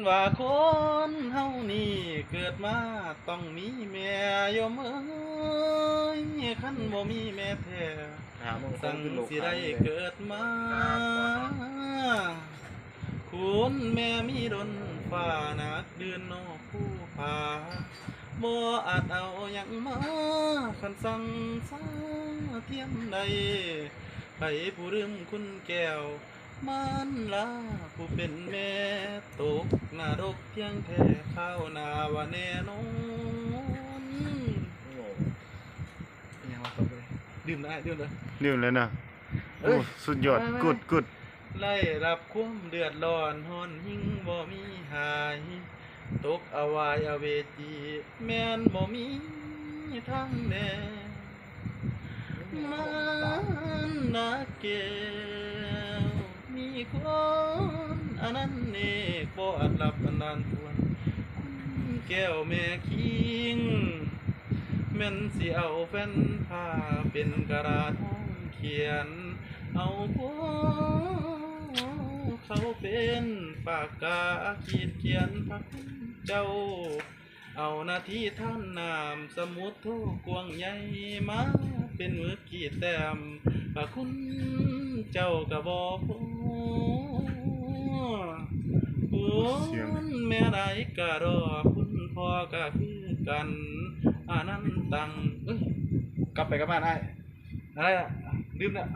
ว่าคนเฮานี่เกิดมาต้องมีแม่โยมเอ้ยคันบ่มีแม่แท้สั่งสิได้เกิดมาคุณแม่มีดนฟ้านักเดือนนอกผู้ผาบ่อาจเอาหยังมาคันสั่งสาเทียมใดไผผู้ลืมคุณแก้วมันลาผู้เป็นแม่ตกนรกเพียงแค่ข้าวนาว่าแน่นอนยังมาตบเลยดื่มได้ดื่มเลย ดื่มแล้วนะ เอ้ย สุดยอดกุด ไล่รับความเดือดร้อนหอนหิงบ่มีหายตกอวายอเวจีแม่นบ่มีทางแน่มันนักเกวมีคนอันนั้นเนกบ่อาจรับอันนั้นทวนคุณแก้วแม่คิงแม่นสิเอาแฟนผ้าเป็นกระดาษห้องเขียนเอาพวกเขาเป็นปากกาขีดเขียนพักเจ้าเอาหน้าที่ท่านนามสมุดทุกกวงใหญ่มาเป็นมือขีดแต้มพระคุณเจ้ากะบอกคุณแม่ใดกะรอคุณพ่อกะคือกันอันนั้นตังกลับไปกับบ้านได้อะไรอ่ะลืมแล้ว